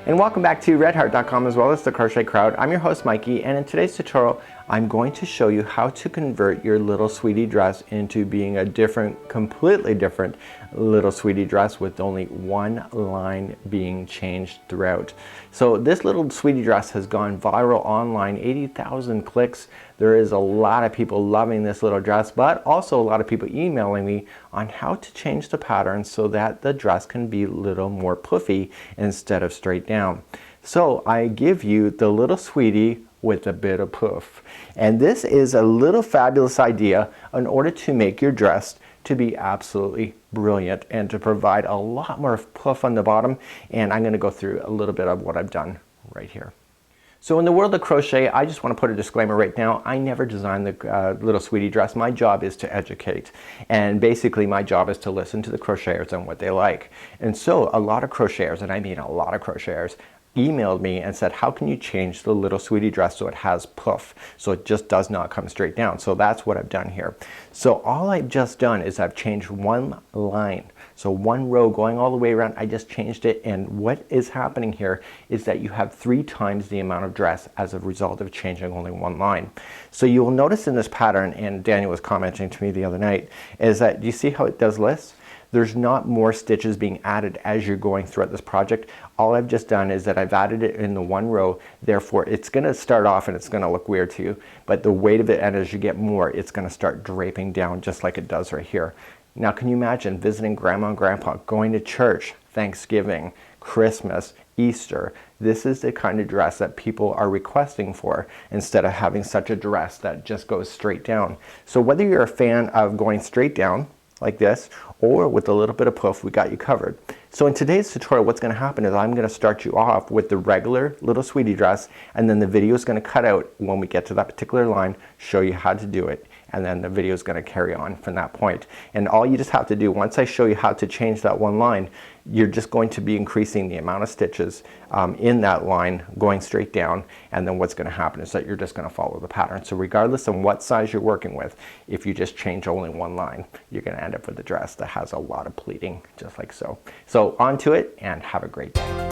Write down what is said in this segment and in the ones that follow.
And welcome back to redheart.com as well as the Crochet Crowd. I'm your host Mikey, and in today's tutorial I'm going to show you how to convert your little sweetie dress into being a different, completely different little sweetie dress with only one line being changed throughout. So this little sweetie dress has gone viral online, 80,000 clicks. There is a lot of people loving this little dress, but also a lot of people emailing me on how to change the pattern so that the dress can be a little more puffy instead of straight down. So I give you the little sweetie with a bit of puff. And this is a little fabulous idea in order to make your dress to be absolutely brilliant and to provide a lot more puff on the bottom. And I'm going to go through a little bit of what I've done right here. So in the world of crochet, I just want to put a disclaimer right now. I never designed the little sweetie dress. My job is to educate. And basically my job is to listen to the crocheters and what they like. And so a lot of crocheters, and I mean a lot of crocheters, emailed me and said, how can you change the little sweetie dress so it has puff, so it just does not come straight down? So that's what I've done here. So all I've just done is I've changed one line. So one row going all the way around, I just changed it, and what is happening here is that you have 3 times the amount of dress as a result of changing only one line. So you will notice in this pattern, and Daniel was commenting to me the other night, is that, do you see how it does lists? There's not more stitches being added as you're going throughout this project. All I've just done is that I've added it in the one row, therefore it's going to start off and it's going to look weird to you, but the weight of it, and as you get more, it's going to start draping down just like it does right here. Now can you imagine visiting grandma and grandpa, going to church, Thanksgiving, Christmas, Easter? This is the kind of dress that people are requesting for, instead of having such a dress that just goes straight down. So whether you're a fan of going straight down like this, or with a little bit of puff, we got you covered. So in today's tutorial, what's going to happen is I'm going to start you off with the regular little sweetie dress, and then the video is going to cut out when we get to that particular line, show you how to do it, and then the video is going to carry on from that point. And all you just have to do, once I show you how to change that one line, you're just going to be increasing the amount of stitches in that line going straight down, and then what's going to happen is that you're just going to follow the pattern. So regardless of what size you're working with, if you just change only one line, you're going to end up with a dress that has a lot of pleating, just like so. So on to it, and have a great day.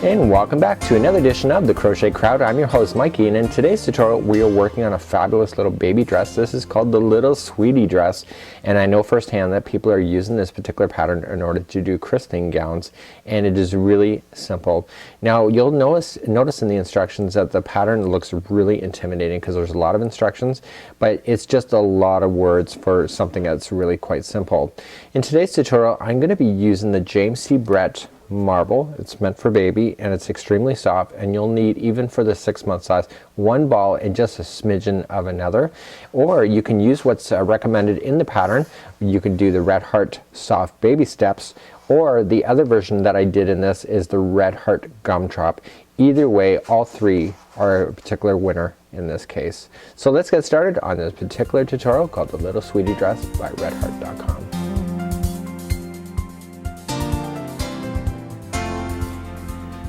And welcome back to another edition of the Crochet Crowd. I'm your host Mikey, and in today's tutorial we are working on a fabulous little baby dress. This is called the little sweetie dress, and I know firsthand that people are using this particular pattern in order to do christening gowns, and it is really simple. Now you'll notice in the instructions that the pattern looks really intimidating because there's a lot of instructions, but it's just a lot of words for something that's really quite simple. In today's tutorial I'm going to be using the James C. Brett marble. It's meant for baby and it's extremely soft, and you'll need, even for the 6-month size, one ball and just a smidgen of another. Or you can use what's recommended in the pattern. You can do the Red Heart soft baby steps, or the other version that I did in this is the Red Heart gumdrop. Either way, all 3 are a particular winner in this case. So let's get started on this particular tutorial called the Little Sweetie Dress by redheart.com.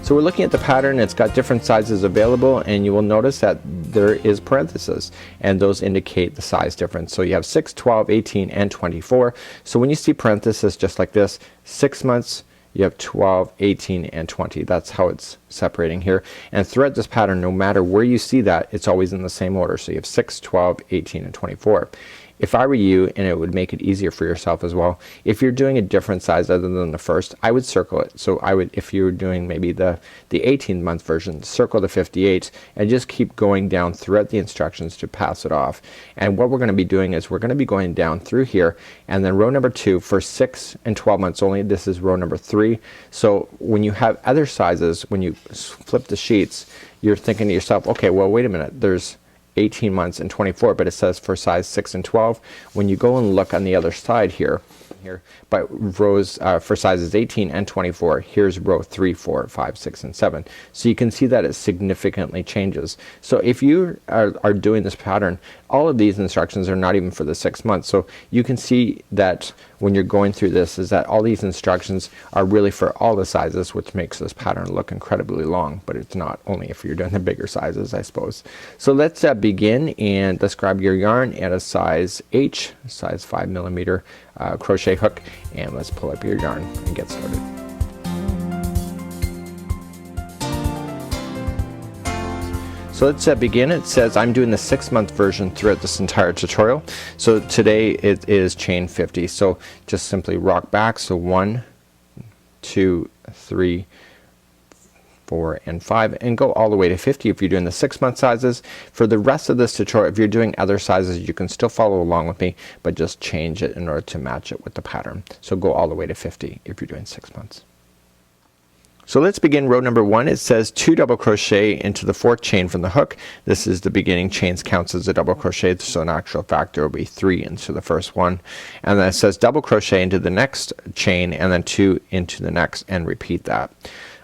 So we're looking at the pattern. It's got different sizes available, and you will notice that there is parentheses, and those indicate the size difference. So you have 6, 12, 18, and 24. So when you see parentheses just like this, 6 months, you have 12, 18, and 20. That's how it's separating here. And throughout this pattern, no matter where you see that, it's always in the same order. So you have 6, 12, 18, and 24. If I were you, and it would make it easier for yourself as well, if you're doing a different size other than the first, I would circle it. So I would, if you're doing maybe the 18-month version, circle the 58 and just keep going down throughout the instructions to pass it off. And what we're going to be doing is we're going to be going down through here, and then row number 2 for 6 and 12 months only. This is row number 3. So when you have other sizes, when you flip the sheets, you're thinking to yourself, okay, well wait a minute, there's 18 months and 24, but it says for size 6 and 12. When you go and look on the other side here, but rows for sizes 18 and 24, here's row 3, 4, 5, 6, and 7. So you can see that it significantly changes. So if you are doing this pattern, all of these instructions are not even for the 6 months. So you can see that when you're going through this is that all these instructions are really for all the sizes, which makes this pattern look incredibly long, but it's not, only if you're doing the bigger sizes, I suppose. So let's begin, and let's grab your yarn at a size H, size 5mm crochet hook, and let's pull up your yarn and get started. So let's begin. It says I'm doing the 6-month version throughout this entire tutorial. So today it is chain 50. So just simply rock back. So 1, 2, 3, 4, and 5, and go all the way to 50 if you're doing the 6-month sizes. For the rest of this tutorial, if you're doing other sizes, you can still follow along with me, but just change it in order to match it with the pattern. So go all the way to 50 if you're doing 6 months. So let's begin row number 1. It says 2 double crochet into the 4th chain from the hook. This is the beginning chains, counts as a double crochet, so in actual fact there will be 3 into the first one. And then it says double crochet into the next chain and then 2 into the next, and repeat that.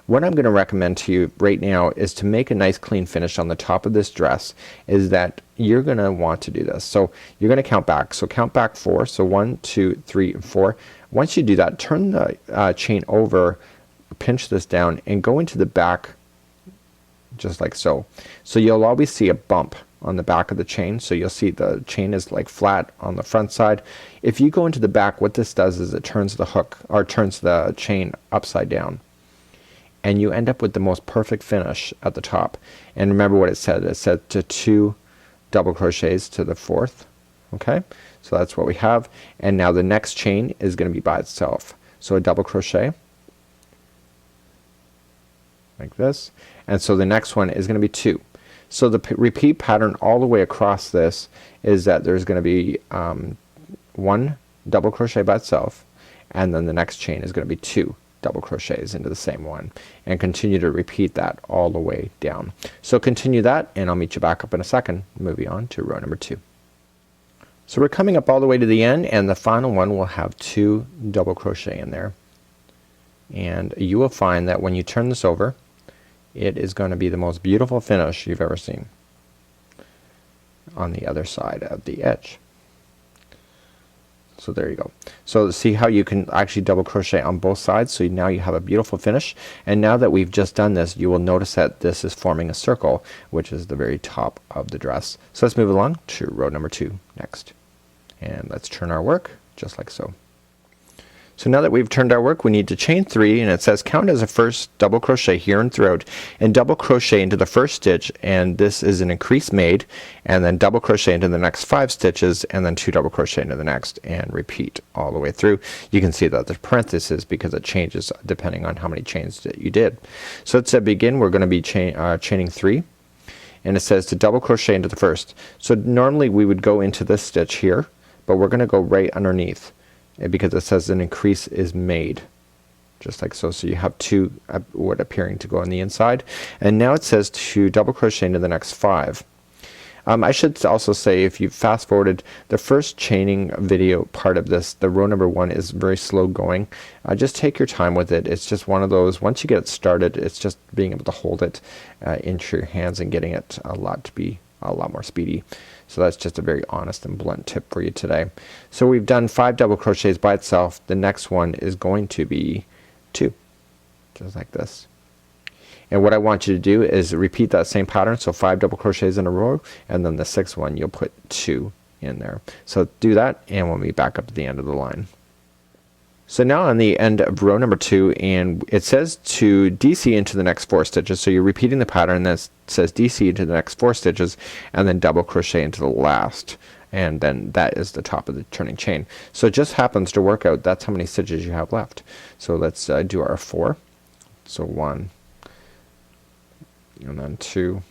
What I'm going to recommend to you right now is to make a nice clean finish on the top of this dress, is that you're going to want to do this. So you're going to count back. So count back 4. So 1, 2, 3, and 4. Once you do that, turn the chain over, pinch this down, and go into the back just like so. So you'll always see a bump on the back of the chain. So you'll see the chain is like flat on the front side. If you go into the back, what this does is it turns the hook, or turns the chain upside down, and you end up with the most perfect finish at the top. And remember what it said. It said to 2 double crochets to the 4th. Okay, so that's what we have. And now the next chain is going to be by itself. So a double crochet like this, and so the next one is going to be 2. So the repeat pattern all the way across this is that there's going to be 1 double crochet by itself, and then the next chain is going to be 2 double crochets into the same one, and continue to repeat that all the way down. So continue that, and I'll meet you back up in a second, moving on to row number 2. So we're coming up all the way to the end, and the final one will have 2 double crochet in there, and you will find that when you turn this over, it is going to be the most beautiful finish you've ever seen on the other side of the edge. So there you go. So see how you can actually double crochet on both sides. So now you have a beautiful finish. And now that we've just done this, you will notice that this is forming a circle, which is the very top of the dress. So let's move along to row number 2 next. And let's turn our work just like so. So now that we've turned our work, we need to chain 3, and it says count as a first double crochet here and throughout, and double crochet into the first stitch, and this is an increase made, and then double crochet into the next 5 stitches, and then 2 double crochet into the next, and repeat all the way through. You can see that there's parentheses because it changes depending on how many chains that you did. So let's begin. We're going to be chaining 3, and it says to double crochet into the first. So normally we would go into this stitch here, but we're going to go right underneath, because it says an increase is made, just like so. So you have 2 wood appearing to go on the inside, and now it says to double crochet into the next 5. I should also say, if you fast forwarded the first chaining video part of this, the row number 1 is very slow going. Just take your time with it. It's just one of those, once you get it started, it's just being able to hold it into your hands and getting it to be a lot more speedy. So that's just a very honest and blunt tip for you today. So we've done 5 double crochets by itself. The next one is going to be 2, just like this. And what I want you to do is repeat that same pattern. So 5 double crochets in a row, and then the 6th one you'll put 2 in there. So do that, and we'll be back up to the end of the line. So now on the end of row number 2, and it says to DC into the next 4 stitches. So you're repeating the pattern that says DC into the next 4 stitches, and then double crochet into the last, and then that is the top of the turning chain. So it just happens to work out that's how many stitches you have left. So let's do our 4. So 1, and then 2,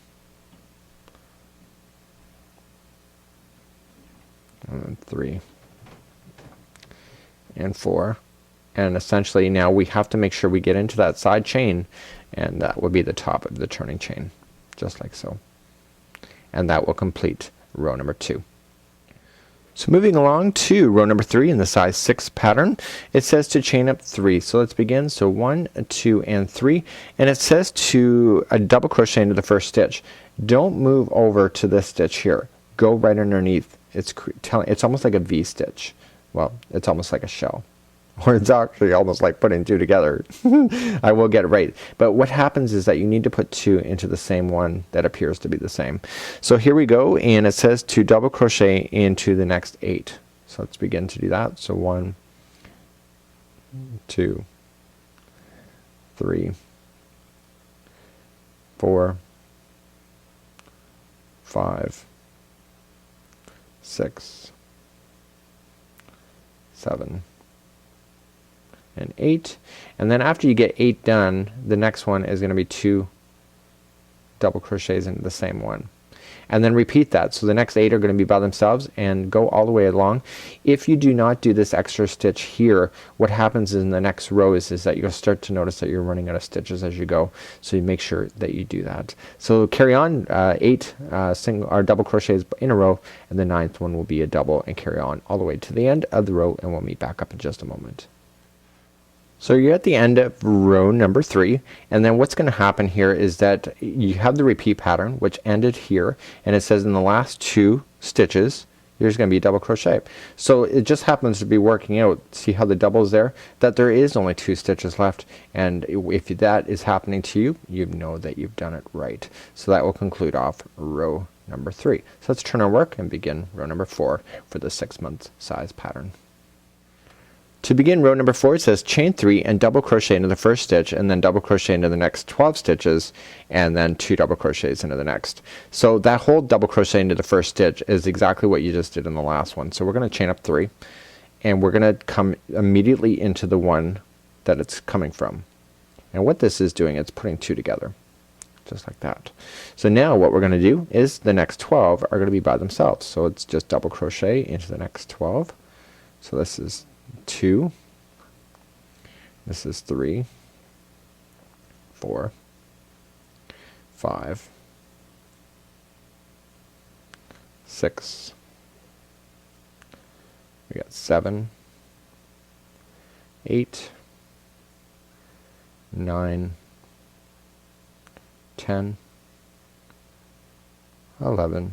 and then 3, and 4. And essentially now we have to make sure we get into that side chain, and that will be the top of the turning chain, just like so. And that will complete row number 2. So moving along to row number 3 in the size 6 pattern, it says to chain up 3. So let's begin. So 1, 2, and 3, and it says to a double crochet into the first stitch. Don't move over to this stitch here. Go right underneath. It's almost like a V stitch well, it's almost like a shell. Or it's actually almost like putting two together. I will get it right. But what happens is that you need to put two into the same one that appears to be the same. So here we go, and it says to double crochet into the next 8. So let's begin to do that. So 1, 2, 3, 4, 5, 6, 7, and 8. And then after you get 8 done, the next one is going to be 2 double crochets into the same one. And then repeat that. So the next 8 are going to be by themselves, and go all the way along. If you do not do this extra stitch here, what happens in the next row is that you'll start to notice that you're running out of stitches as you go. So you make sure that you do that. So carry on 8 single or double crochets in a row, and the 9th one will be a double, and carry on all the way to the end of the row, and we'll meet back up in just a moment. So you're at the end of row number 3, and then what's going to happen here is that you have the repeat pattern which ended here, and it says in the last 2 stitches there's going to be a double crochet. So it just happens to be working out, see how the double is there, that there is only 2 stitches left, and if that is happening to you, you know that you've done it right. So that will conclude off row number 3. So let's turn our work and begin row number 4 for the 6-month size pattern. To begin row number 4, it says chain 3 and double crochet into the first stitch, and then double crochet into the next 12 stitches, and then 2 double crochets into the next. So that whole double crochet into the first stitch is exactly what you just did in the last one. So we're going to chain up 3, and we're going to come immediately into the one that it's coming from. And what this is doing, it's putting 2 together, just like that. So now what we're going to do is the next 12 are going to be by themselves. So it's just double crochet into the next 12. So this is 2, this is 3, 4, 5, 6, we got 7, 8, 9, 10, 11,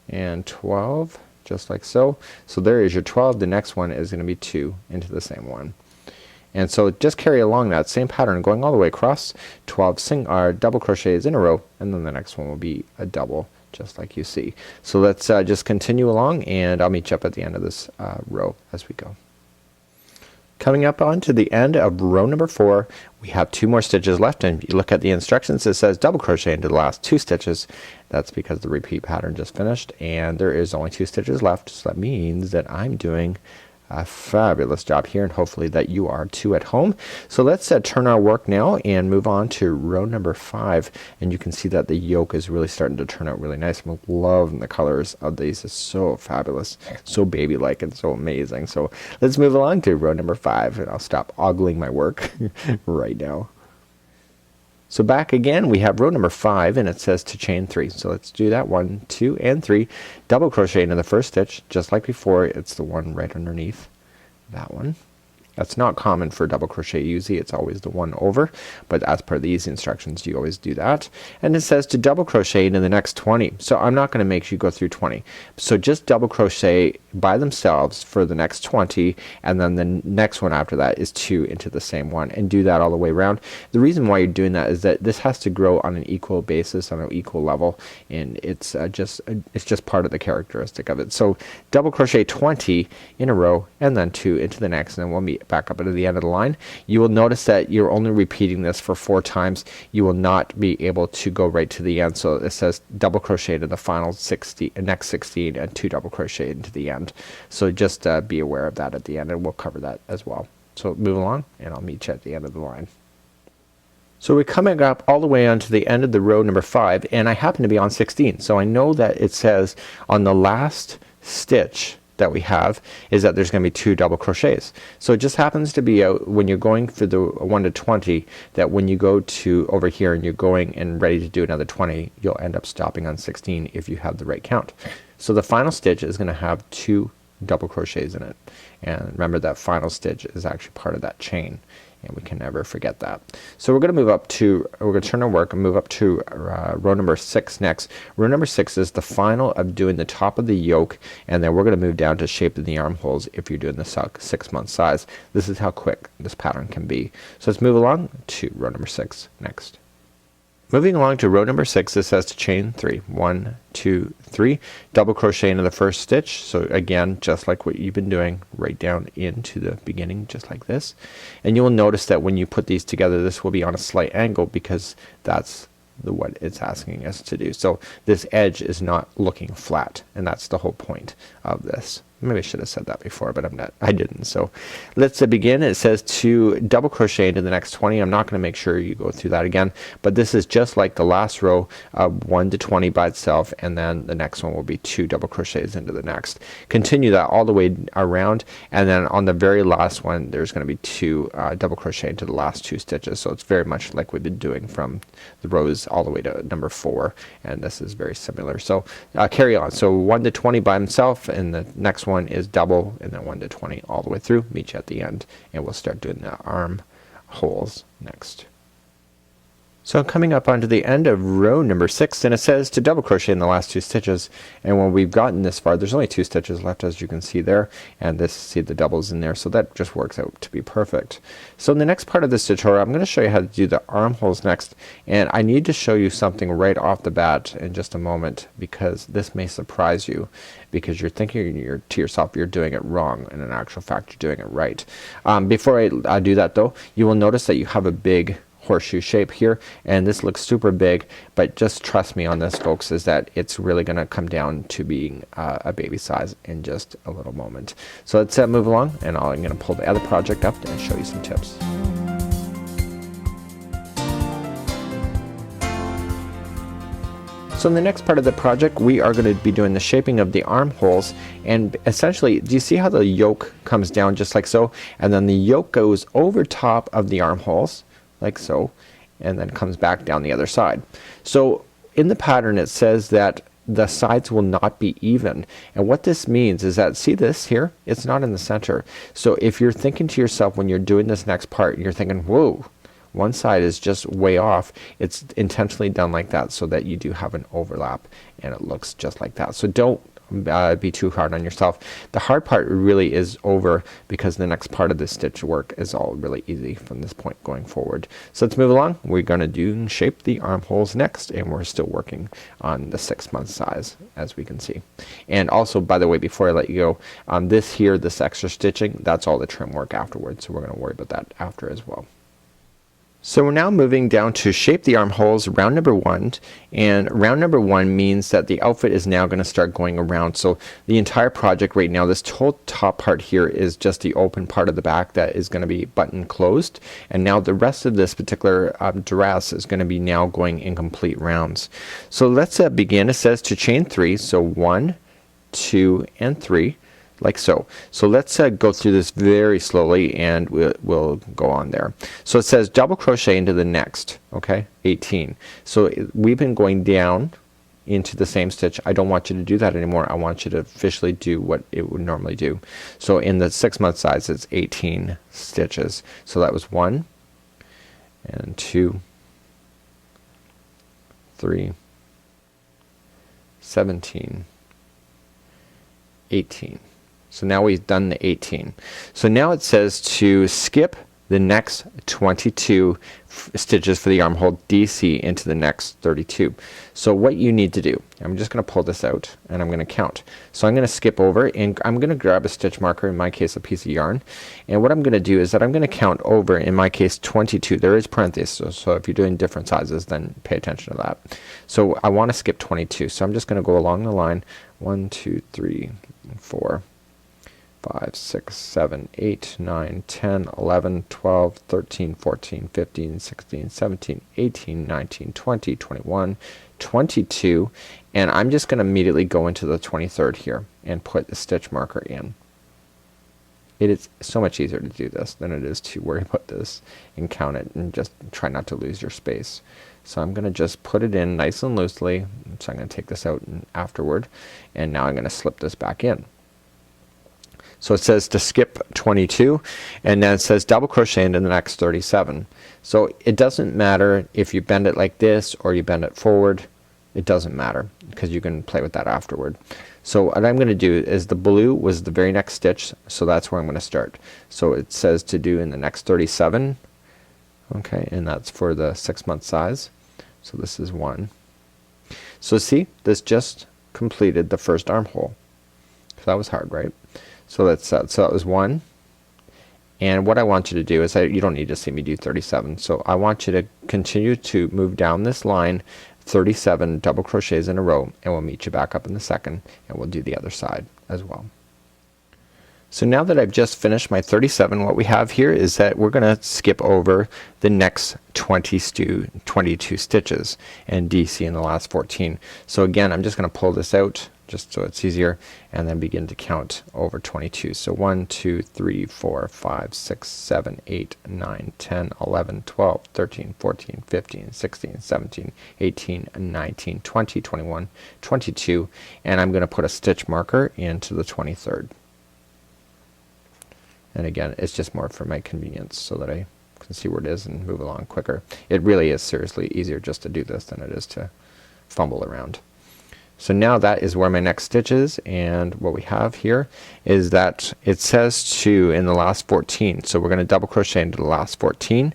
and 12. Just like so. So there is your 12. The next one is going to be 2 into the same one. And so just carry along that same pattern going all the way across. 12 double crochets in a row, and then the next one will be a double, just like you see. So let's just continue along, and I'll meet you up at the end of this row as we go. Coming up on to the end of row number 4, we have 2 more stitches left, and you look at the instructions, it says double crochet into the last 2 stitches. That's because the repeat pattern just finished, and there is only 2 stitches left. So that means that I'm doing a fabulous job here, and hopefully that you are too at home. So let's turn our work now and move on to row number 5, and you can see that the yoke is really starting to turn out really nice. I'm loving the colors of these. It's so fabulous, so baby like, and so amazing. So let's move along to row number 5, and I'll stop ogling my work right now. So back again, we have row number 5, and it says to chain 3. So let's do that. 1, 2, and 3. Double crochet into the first stitch, just like before. It's the one right underneath that one. That's not common for double crochet. Usually it's always the one over, but as per these instructions you always do that. And it says to double crochet into the next 20. So I'm not going to make you go through 20. So just double crochet by themselves for the next 20, and then the next one after that is 2 into the same one, and do that all the way around. The reason why you're doing that is that this has to grow on an equal basis, on an equal level, and it's just part of the characteristic of it. So double crochet 20 in a row, and then 2 into the next, and then we'll meet back up at the end of the line. You will notice that you're only repeating this for 4 times. You will not be able to go right to the end. So it says double crochet to the final 60, next 16, and 2 double crochet into the end. So just be aware of that at the end, and we'll cover that as well. So move along, and I'll meet you at the end of the line. So we're coming up all the way onto the end of the row number 5, and I happen to be on 16. So I know that it says on the last stitch that we have is that there's going to be 2 double crochets. So it just happens to be when you're going for the 1 to 20, that when you go to over here and you're going and ready to do another 20, you'll end up stopping on 16 if you have the right count. So the final stitch is going to have 2 double crochets in it, and remember that final stitch is actually part of that chain, and we can never forget that. So we're going to turn our work and move up to row number 6 next. Row number 6 is the final of doing the top of the yoke, and then we're going to move down to shaping the armholes if you're doing the 6-month size. This is how quick this pattern can be. So let's move along to row number 6 next. Moving along to row number 6, it says to chain 3. 1, 2, 3. Double crochet into the first stitch. So again, just like what you've been doing, right down into the beginning, just like this. And you will notice that when you put these together, this will be on a slight angle because that's what it's asking us to do. So this edge is not looking flat, and that's the whole point of this. Maybe I should have said that before, but I didn't. So let's begin. It says to double crochet into the next 20. I'm not going to make sure you go through that again, but this is just like the last row, 1 to 20 by itself, and then the next one will be 2 double crochets into the next. Continue that all the way around, and then on the very last one there's going to be 2 double crochet into the last 2 stitches. So it's very much like we've been doing from the rows all the way to number 4, and this is very similar. So carry on. So 1 to 20 by himself, and the next one is double, and then 1 to 20 all the way through. Meet you at the end, and we'll start doing the arm holes next. So I'm coming up onto the end of row number 6, and it says to double crochet in the last 2 stitches. And when we've gotten this far, there's only 2 stitches left, as you can see there, and this, see the doubles in there, so that just works out to be perfect. So in the next part of this tutorial, I'm going to show you how to do the armholes next, and I need to show you something right off the bat in just a moment, because this may surprise you, because you're thinking to yourself you're doing it wrong, and in actual fact you're doing it right. Before I do that though, you will notice that you have a big horseshoe shape here, and this looks super big, but just trust me on this, folks, is that it's really going to come down to being a baby size in just a little moment. So let's move along, and I'm going to pull the other project up and show you some tips. So in the next part of the project, we are going to be doing the shaping of the armholes, and essentially, do you see how the yoke comes down just like so, and then the yoke goes over top of the armholes like so, and then comes back down the other side. So in the pattern it says that the sides will not be even, and what this means is that, see this here, it's not in the center. So if you're thinking to yourself when you're doing this next part, you're thinking, whoa, one side is just way off, it's intentionally done like that so that you do have an overlap and it looks just like that. So don't be too hard on yourself. The hard part really is over, because the next part of the stitch work is all really easy from this point going forward. So let's move along. We're going to do shape the armholes next, and we're still working on the 6-month size, as we can see. And also, by the way, before I let you go, this here, this extra stitching, that's all the trim work afterwards, so we're going to worry about that after as well. So we're now moving down to shape the armholes, round number 1, and round number 1 means that the outfit is now going to start going around. So the entire project right now, this whole top part here is just the open part of the back that is going to be button closed, and now the rest of this particular dress is going to be now going in complete rounds. So let's begin. It says to chain 3, so 1, 2, and 3. Like so. So let's go through this very slowly, and we'll go on there. So it says double crochet into the next, okay, 18. So we've been going down into the same stitch. I don't want you to do that anymore. I want you to officially do what it would normally do. So in the 6-month size, it's 18 stitches. So that was 1 and 2, 3, 17, 18. So now we've done the 18. So now it says to skip the next 22 stitches for the armhole DC into the next 32. So what you need to do, I'm just going to pull this out and I'm going to count. So I'm going to skip over, and I'm going to grab a stitch marker, in my case a piece of yarn, and what I'm going to do is that I'm going to count over, in my case 22. There is parentheses, so if you're doing different sizes, then pay attention to that. So I want to skip 22, so I'm just going to go along the line 1, 2, 3, 4, 5, 6, 7, 8, 9, 10, 11, 12, 13, 14, 15, 16, 17, 18, 19, 20, 21, 22, and I'm just going to immediately go into the 23rd here and put the stitch marker in. It is so much easier to do this than it is to worry about this and count it, and just try not to lose your space. So I'm going to just put it in nice and loosely. So I'm going to take this out afterward, and now I'm going to slip this back in. So it says to skip 22, and then it says double crochet into the next 37. So it doesn't matter if you bend it like this or you bend it forward. It doesn't matter because you can play with that afterward. So what I'm going to do is the blue was the very next stitch, so that's where I'm going to start. So it says to do in the next 37, okay, and that's for the 6-month size. So this is 1. So see, this just completed the first armhole. So that was hard, right? So that's so that was 1. And what I want you to do is, you don't need to see me do 37. So I want you to continue to move down this line 37 double crochets in a row, and we'll meet you back up in the second, and we'll do the other side as well. So now that I've just finished my 37, what we have here is that we're gonna skip over the next 22 stitches and DC in the last 14. So again, I'm just gonna pull this out just so it's easier, and then begin to count over 22. So 1, 2, 3, 4, 5, 6, 7, 8, 9, 10, 11, 12, 13, 14, 15, 16, 17, 18, 19, 20, 21, 22, and I'm gonna put a stitch marker into the 23rd. And again, it's just more for my convenience so that I can see where it is and move along quicker. It really is seriously easier just to do this than it is to fumble around. So now that is where my next stitch is, and what we have here is that it says to in the last 14. So we're gonna double crochet into the last 14,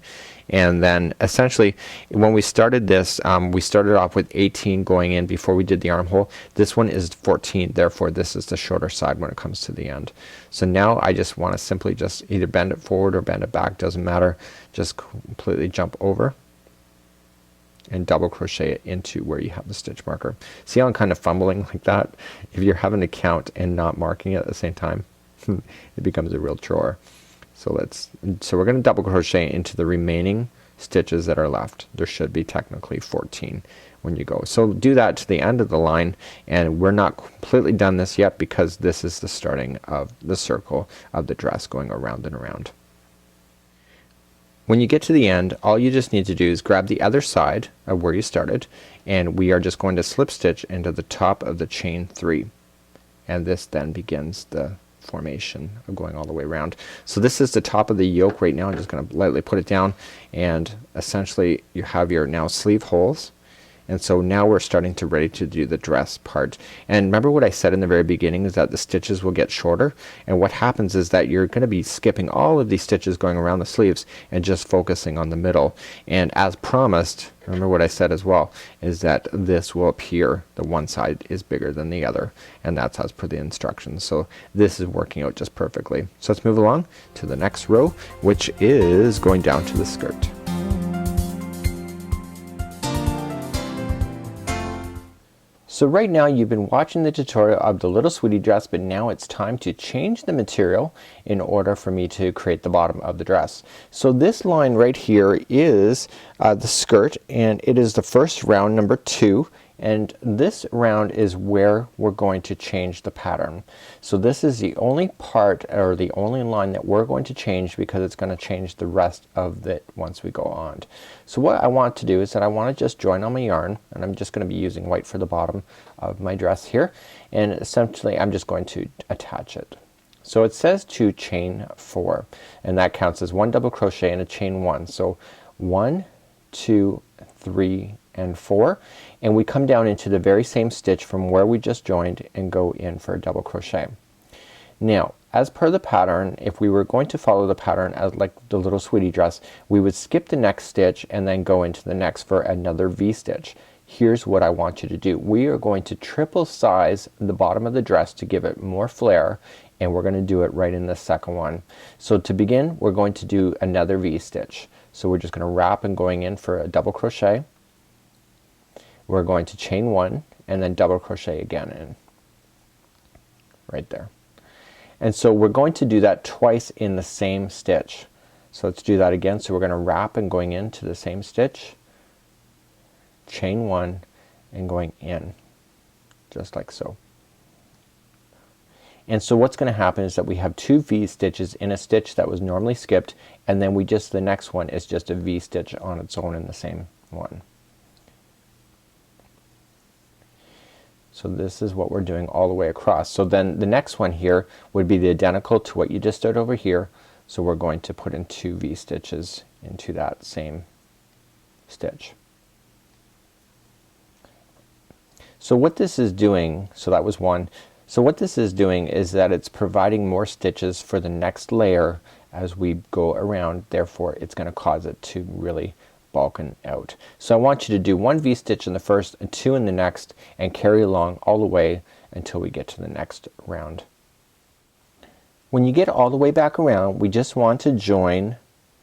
and then essentially when we started this, we started off with 18 going in before we did the armhole. This one is 14, therefore this is the shorter side when it comes to the end. So now I just want to simply just either bend it forward or bend it back, doesn't matter, just completely jump over and double crochet it into where you have the stitch marker. See how I'm kind of fumbling like that? If you're having to count and not marking it at the same time, it becomes a real chore. So we're gonna double crochet into the remaining stitches that are left. There should be technically 14 when you go. So do that to the end of the line, and we're not completely done this yet because this is the starting of the circle of the dress going around and around. When you get to the end, all you just need to do is grab the other side of where you started, and we are just going to slip stitch into the top of the chain 3, and this then begins the formation of going all the way around. So this is the top of the yoke right now. I'm just gonna lightly put it down, and essentially you have your now sleeve holes. And so now we're starting to ready to do the dress part. And remember what I said in the very beginning is that the stitches will get shorter, and what happens is that you're gonna be skipping all of these stitches going around the sleeves and just focusing on the middle. And as promised, remember what I said as well, is that this will appear the one side is bigger than the other, and that's as per the instructions. So this is working out just perfectly. So let's move along to the next row, which is going down to the skirt. So right now you've been watching the tutorial of the little sweetie dress, but now it's time to change the material in order for me to create the bottom of the dress. So this line right here is the skirt, and it is the first round, number 2, and this round is where we're going to change the pattern. So this is the only part or the only line that we're going to change because it's going to change the rest of it once we go on. So what I want to do is that I want to just join on my yarn, and I'm just going to be using white for the bottom of my dress here, and essentially I'm just going to attach it. So it says to chain 4, and that counts as 1 double crochet and a chain 1. So 1, 2, 3, and 4, and we come down into the very same stitch from where we just joined and go in for a double crochet. Now as per the pattern, if we were going to follow the pattern as like the little sweetie dress, we would skip the next stitch and then go into the next for another V-stitch. Here's what I want you to do. We are going to triple size the bottom of the dress to give it more flare, and we're gonna do it right in the second one. So to begin, we're going to do another V-stitch. So we're just gonna wrap and going in for a double crochet. We're going to chain 1 and then double crochet again in right there. And so we're going to do that twice in the same stitch. So let's do that again. So we're gonna wrap and going into the same stitch, chain 1 and going in just like so. And so what's gonna happen is that we have 2 V stitches in a stitch that was normally skipped, and then the next one is just a V stitch on its own in the same one. So this is what we're doing all the way across. So then the next one here would be the identical to what you just did over here. So we're going to put in 2 V-stitches into that same stitch. So what this is doing, so that was one. So what this is doing is that it's providing more stitches for the next layer as we go around, therefore it's going to cause it to really bulking out. So I want you to do 1 V-stitch in the first and 2 in the next and carry along all the way until we get to the next round. When you get all the way back around, we just want to join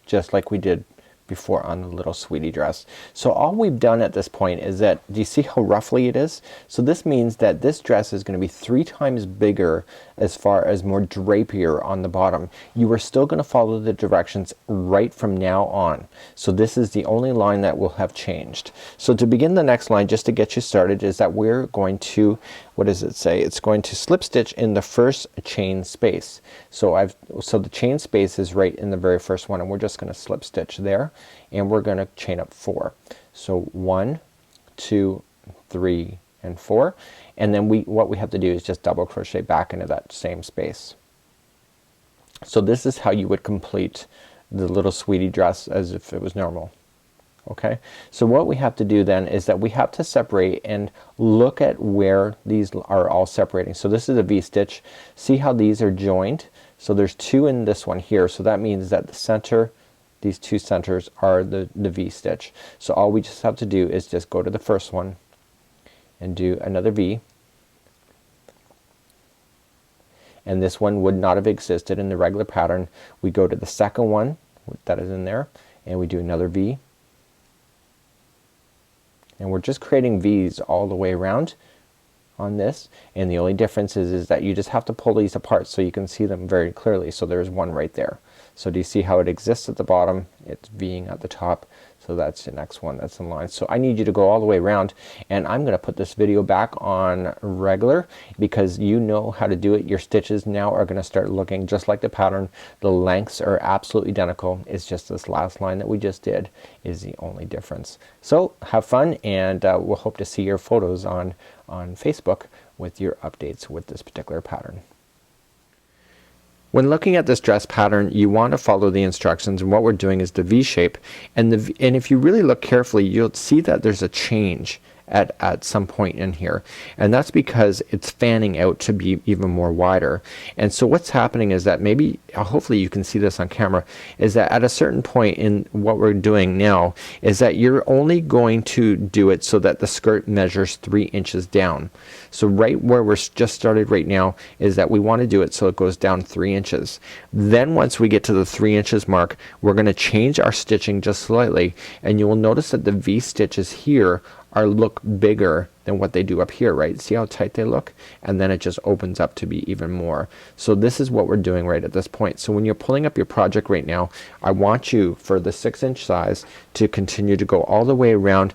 just like we did before on the little sweetie dress. So all we've done at this point is that, do you see how roughly it is? So this means that this dress is going to be 3 times bigger as far as more drapier on the bottom. You are still going to follow the directions right from now on. So this is the only line that will have changed. So to begin the next line, just to get you started, is that we're going to, what does it say? It's going to slip stitch in the first chain space. So the chain space is right in the very first one, and we're just going to slip stitch there, and we're going to chain up 4. So 1, 2, 3, and 4, and then what we have to do is just double crochet back into that same space. So this is how you would complete the little sweetie dress as if it was normal. Okay, so what we have to do then is that we have to separate and look at where these are all separating. So this is a V-stitch. See how these are joined? So there's 2 in this one here, so that means that the center, these 2 centers are the V-stitch. So all we just have to do is just go to the first one and do another V, and this one would not have existed in the regular pattern. We go to the second one that is in there and we do another V, and we're just creating V's all the way around on this, and the only difference is that you just have to pull these apart so you can see them very clearly. So there's one right there. So do you see how it exists at the bottom? It's V'ing at the top. So that's the next one that's in line. So I need you to go all the way around, and I'm gonna put this video back on regular because you know how to do it. Your stitches now are gonna start looking just like the pattern. The lengths are absolutely identical. It's just this last line that we just did is the only difference. So have fun, and we'll hope to see your photos on Facebook with your updates with this particular pattern. When looking at this dress pattern, you want to follow the instructions, and what we're doing is the V shape, and if you really look carefully, you'll see that there's a change at some point in here, and that's because it's fanning out to be even more wider. And so what's happening is that maybe, hopefully you can see this on camera, is that at a certain point in what we're doing now is that you're only going to do it so that the skirt measures 3 inches down. So right where we're just started right now is that we want to do it so it goes down 3 inches. Then once we get to the 3 inches mark, we're going to change our stitching just slightly, and you will notice that the V stitches here look bigger than what they do up here, right? See how tight they look? And then it just opens up to be even more. So this is what we're doing right at this point. So when you're pulling up your project right now, I want you for the 6-inch size to continue to go all the way around,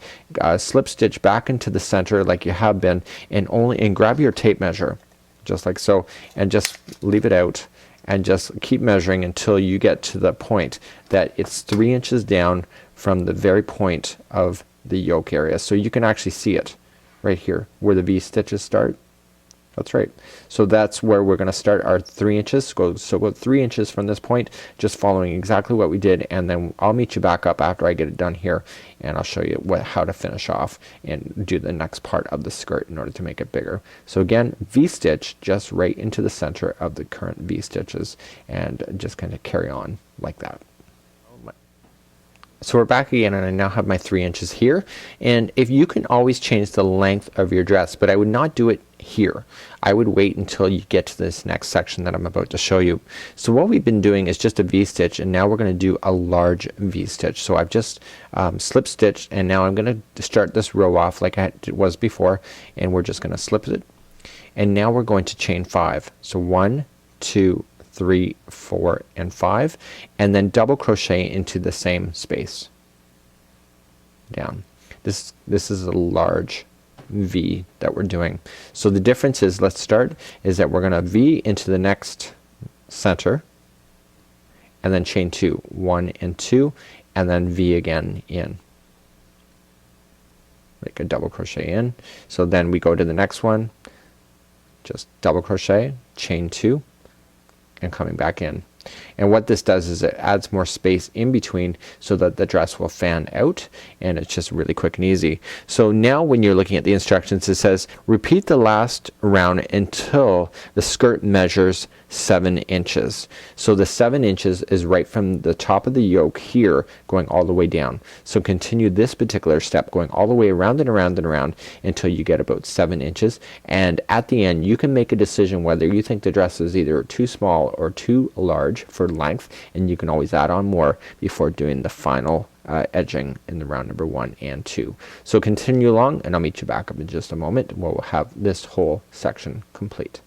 slip stitch back into the center like you have been, and grab your tape measure just like so, and just leave it out and just keep measuring until you get to the point that it's 3 inches down from the very point of the yoke area. So you can actually see it right here where the V stitches start. That's right. So that's where we're going to start our 3 inches. So go 3 inches from this point, just following exactly what we did, and then I'll meet you back up after I get it done here, and I'll show you how to finish off and do the next part of the skirt in order to make it bigger. So again, V stitch just right into the center of the current V stitches, and just kind of carry on like that. So we're back again, and I now have my 3 inches here, and if you can always change the length of your dress, but I would not do it here. I would wait until you get to this next section that I'm about to show you. So what we've been doing is just a V stitch, and now we're going to do a large V stitch. So I've just slip stitched, and now I'm going to start this row off like it was before, and we're just going to slip it, and now we're going to chain 5. So 1, 2, 3, 4, and 5, and then double crochet into the same space down. This is a large V that we're doing. So the difference is, let's start, is that we're gonna V into the next center and then chain 2, 1 and 2, and then V again in. make a double crochet in. So then we go to the next one, just double crochet, chain 2, and coming back in. And what this does is it adds more space in between so that the dress will fan out, and it's just really quick and easy. So now when you're looking at the instructions, it says repeat the last round until the skirt measures 7 inches. So the 7 inches is right from the top of the yoke here going all the way down. So continue this particular step going all the way around and around and around until you get about 7 inches, and at the end you can make a decision whether you think the dress is either too small or too large for length, and you can always add on more before doing the final edging in the round number 1 and 2. So continue along, and I'll meet you back up in just a moment where we'll have this whole section complete.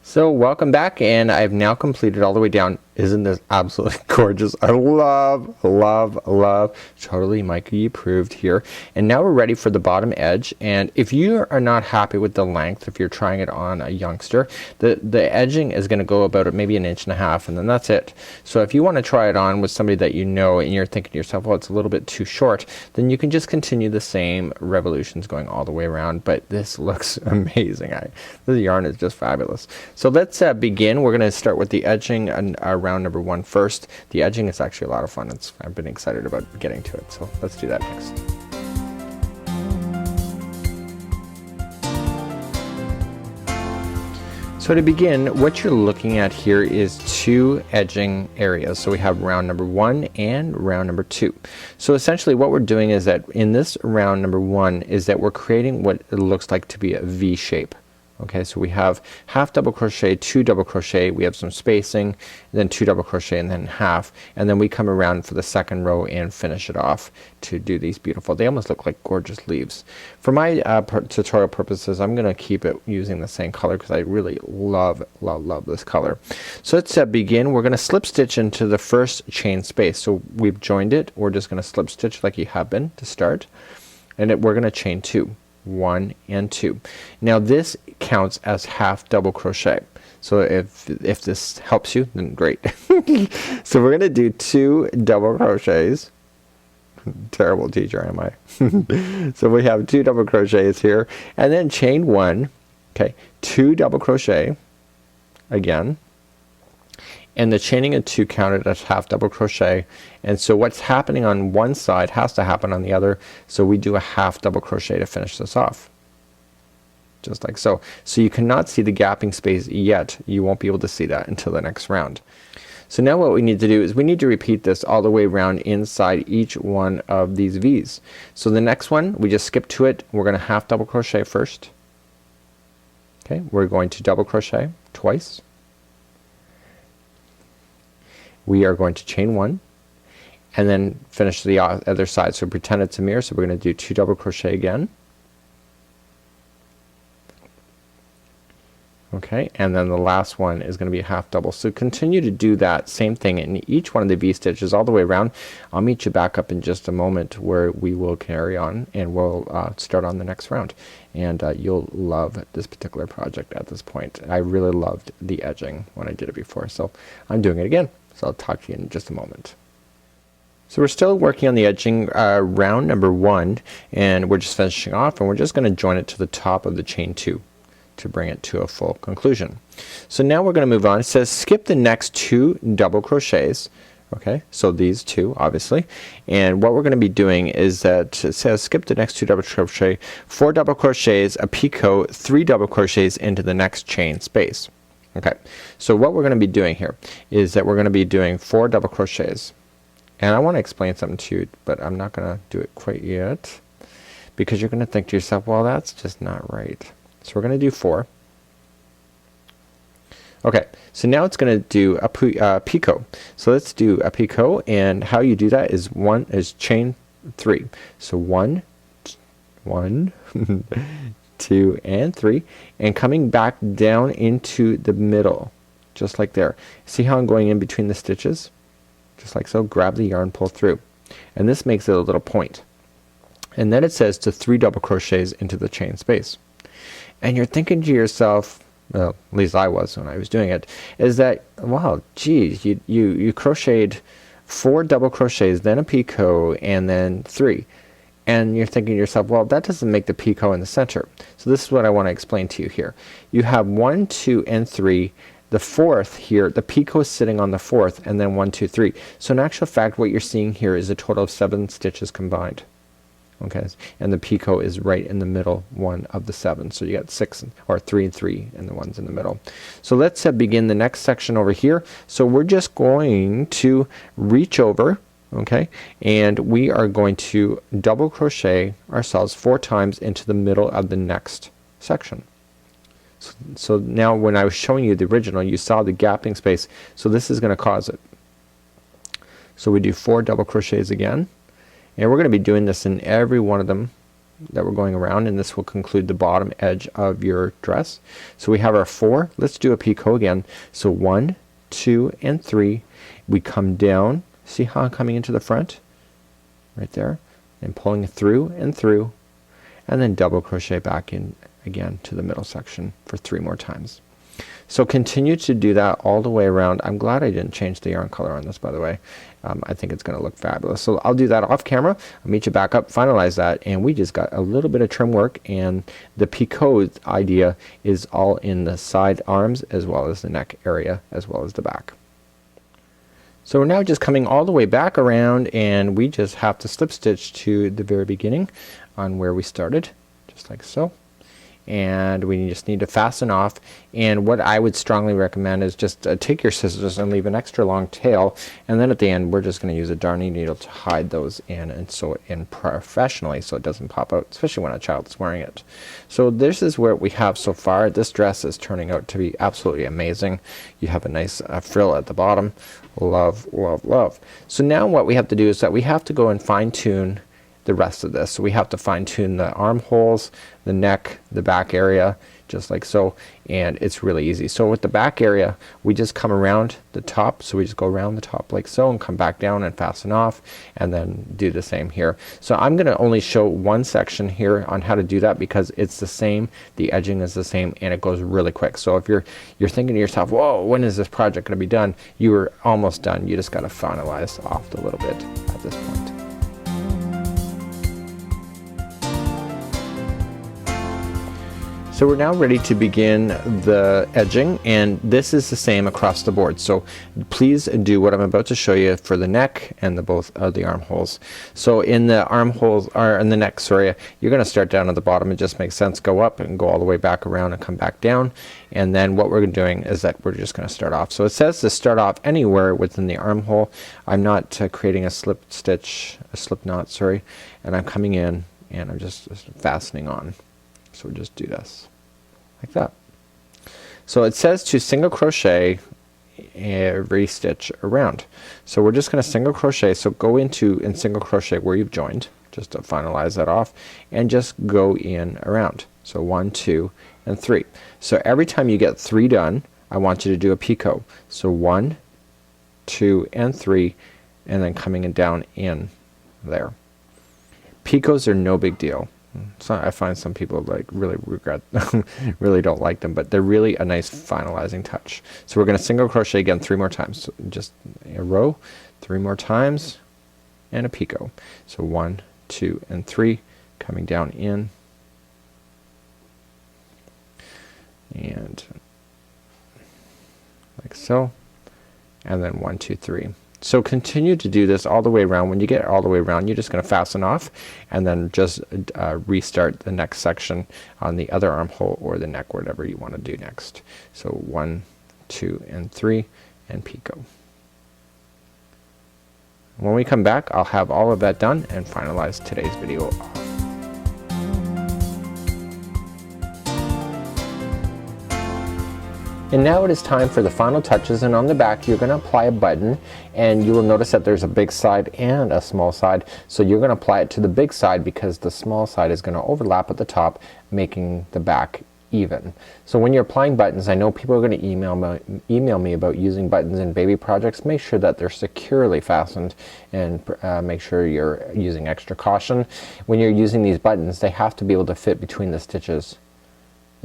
So welcome back, and I've now completed all the way down. Isn't this absolutely gorgeous? I love, love, love. Totally Mikey approved here. And now we're ready for the bottom edge. And if you are not happy with the length, if you're trying it on a youngster, the edging is going to go about maybe 1.5 inches, and then that's it. So if you want to try it on with somebody that you know and you're thinking to yourself, well, it's a little bit too short, then you can just continue the same revolutions going all the way around. But this looks amazing. The yarn is just fabulous. So let's begin. We're going to start with the edging and round number 1 first. The edging is actually a lot of fun. I've been excited about getting to it. So let's do that next. So to begin, what you're looking at here is 2 edging areas. So we have round number 1 and round number 2. So essentially what we're doing is that in this round number 1 is that we're creating what it looks like to be a V shape. Okay, so we have half double crochet, 2 double crochet, we have some spacing, then 2 double crochet, and then half, and then we come around for the second row and finish it off to do these beautiful, they almost look like gorgeous leaves. For my tutorial purposes, I'm gonna keep it using the same color because I really love this color. So let's begin. We're gonna slip stitch into the first chain space. So we've joined it, we're just gonna slip stitch like you have been to start, and we're gonna chain 2. 1 and 2. Now this counts as half double crochet. So if this helps you, then great. So we're gonna do 2 double crochets. Terrible teacher am I? So we have 2 double crochets here, and then chain 1. Okay, 2 double crochet again. And the chaining of 2 counted as half double crochet, and so what's happening on one side has to happen on the other, so we do a half double crochet to finish this off, just like so. So you cannot see the gapping space yet. You won't be able to see that until the next round. So now what we need to do is we need to repeat this all the way around inside each one of these V's. So the next one, we just skip to it. We're gonna half double crochet first. Okay, we're going to double crochet twice. We are going to chain 1 and then finish the other side. So pretend it's a mirror, so we're going to do 2 double crochet again. Okay, and then the last one is going to be a half double. So continue to do that same thing in each one of the V stitches all the way around. I'll meet you back up in just a moment where we will carry on and we'll start on the next round. And you'll love this particular project at this point. I really loved the edging when I did it before, so I'm doing it again. So I'll talk to you in just a moment. So we're still working on the edging round number 1, and we're just finishing off, and we're just going to join it to the top of the chain 2 to bring it to a full conclusion. So now we're going to move on. It says skip the next 2 double crochets. Okay, so these 2 obviously, and what we're going to be doing is that it says skip the next 2 double crochet, 4 double crochets, a picot, 3 double crochets into the next chain space. Okay, so what we're going to be doing here is that we're going to be doing 4 double crochets, and I want to explain something to you, but I'm not going to do it quite yet because you're going to think to yourself, well, that's just not right. So we're going to do 4. Okay, so now it's going to do a picot. So let's do a picot, and how you do that is chain 3. So 1, 2 and 3, and coming back down into the middle just like there. See how I'm going in between the stitches? Just like so. Grab the yarn, pull through, and this makes it a little point, and then it says to 3 double crochets into the chain space. And you're thinking to yourself, well, at least I was when I was doing it, is that, wow, geez, you crocheted 4 double crochets, then a picot, and then 3. And you're thinking to yourself, well, that doesn't make the picot in the center. So this is what I want to explain to you here. You have 1, 2, and 3. The fourth here, the picot is sitting on the fourth, and then 1, 2, 3. So in actual fact, what you're seeing here is a total of 7 stitches combined. Okay, and the picot is right in the middle one of the 7. So you got 6 or 3 and 3, and the one's in the middle. So let's begin the next section over here. So we're just going to reach over. Okay, and we are going to double crochet ourselves 4 times into the middle of the next section. So now when I was showing you the original, you saw the gapping space, so this is going to cause it. So we do 4 double crochets again, and we're going to be doing this in every one of them that we're going around, and this will conclude the bottom edge of your dress. So we have our 4. Let's do a picot again. So 1, 2, and 3. We come down. See how I'm coming into the front? Right there. And pulling it through and through. And then double crochet back in again to the middle section for 3 more times. So continue to do that all the way around. I'm glad I didn't change the yarn color on this, by the way. I think it's going to look fabulous. So I'll do that off camera. I'll meet you back up, finalize that, and we just got a little bit of trim work, and the picot idea is all in the side arms as well as the neck area as well as the back. So we're now just coming all the way back around, and we just have to slip stitch to the very beginning on where we started, just like so. And we just need to fasten off, and what I would strongly recommend is just take your scissors and leave an extra long tail, and then at the end we're just going to use a darning needle to hide those in and sew it in professionally so it doesn't pop out, especially when a child is wearing it. So this is what we have so far. This dress is turning out to be absolutely amazing. You have a nice frill at the bottom. Love, love, love. So now what we have to do is that we have to go and fine tune the rest of this. So we have to fine tune the armholes, the neck, the back area, just like so, and it's really easy. So with the back area, we just come around the top, so we just go around the top like so and come back down and fasten off, and then do the same here. So I'm gonna only show one section here on how to do that because it's the same, the edging is the same, and it goes really quick. So if you're thinking to yourself, whoa, when is this project gonna be done? You are almost done. You just gotta finalize off a little bit at this point. So we're now ready to begin the edging, and this is the same across the board. So please do what I'm about to show you for the neck and the both of the armholes. So in the armholes, or in the neck, sorry, you're going to start down at the bottom. It just makes sense. Go up and go all the way back around and come back down. And then what we're doing is that we're just going to start off. So it says to start off anywhere within the armhole. I'm not creating a slip knot, sorry, and I'm coming in and I'm just fastening on. So we'll just do this like that. So it says to single crochet every stitch around. So we're just going to single crochet. So go into and single crochet where you've joined, just to finalize that off, and just go in around. So 1, 2, and 3. So every time you get 3 done, I want you to do a picot. So 1, 2, and 3, and then coming in down in there. Picots are no big deal. So I find some people like really regret really don't like them, but they're really a nice finalizing touch. So we're going to single crochet again 3 more times. So just a row, 3 more times, and a picot. So 1, 2, and 3, coming down in, and like so, and then 1, 2, 3. So continue to do this all the way around. When you get all the way around, you're just going to fasten off and then just restart the next section on the other armhole or the neck, whatever you want to do next. So 1, 2, and 3, and picot. When we come back, I'll have all of that done and finalize today's video off. And now it is time for the final touches, and on the back you're going to apply a button, and you will notice that there's a big side and a small side. So you're going to apply it to the big side because the small side is going to overlap at the top, making the back even. So when you're applying buttons, I know people are going to email me about using buttons in baby projects. Make sure that they're securely fastened, and make sure you're using extra caution. When you're using these buttons, they have to be able to fit between the stitches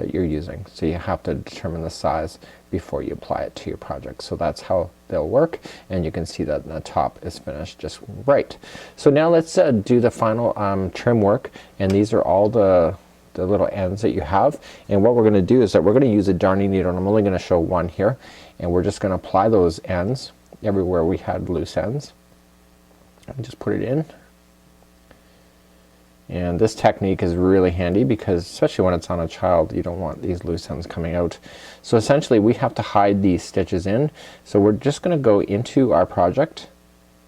that you're using. So you have to determine the size before you apply it to your project. So that's how they'll work, and you can see that the top is finished just right. So now let's do the final trim work, and these are all the little ends that you have. And what we're going to do is that we're going to use a darning needle, and I'm only going to show one here, and we're just going to apply those ends everywhere we had loose ends and just put it in. And this technique is really handy because especially when it's on a child, you don't want these loose ends coming out. So essentially we have to hide these stitches in. So we're just going to go into our project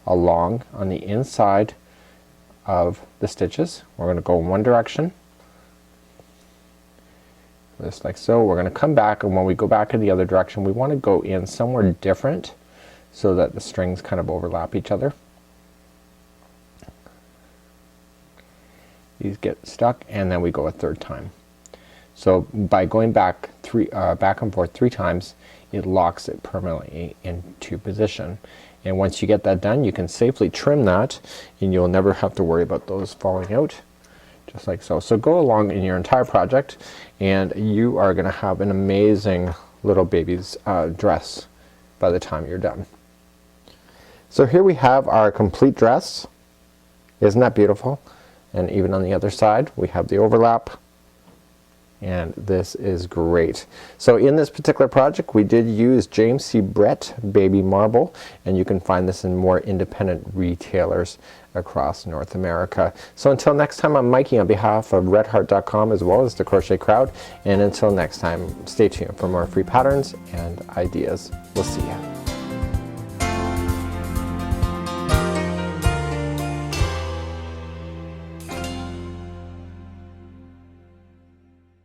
along on the inside of the stitches. We're going to go in one direction, just like so. We're going to come back, and when we go back in the other direction, we want to go in somewhere different so that the strings kind of overlap each other. These get stuck, and then we go a third time. So by going back back and forth 3 times, it locks it permanently into position. And once you get that done, you can safely trim that, and you'll never have to worry about those falling out, just like so. So go along in your entire project, and you are gonna have an amazing little baby's dress by the time you're done. So here we have our complete dress. Isn't that beautiful? And even on the other side we have the overlap, and this is great. So in this particular project we did use James C. Brett Baby Marble, and you can find this in more independent retailers across North America. So until next time, I'm Mikey on behalf of redheart.com as well as the Crochet Crowd, and until next time, stay tuned for more free patterns and ideas. We'll see ya.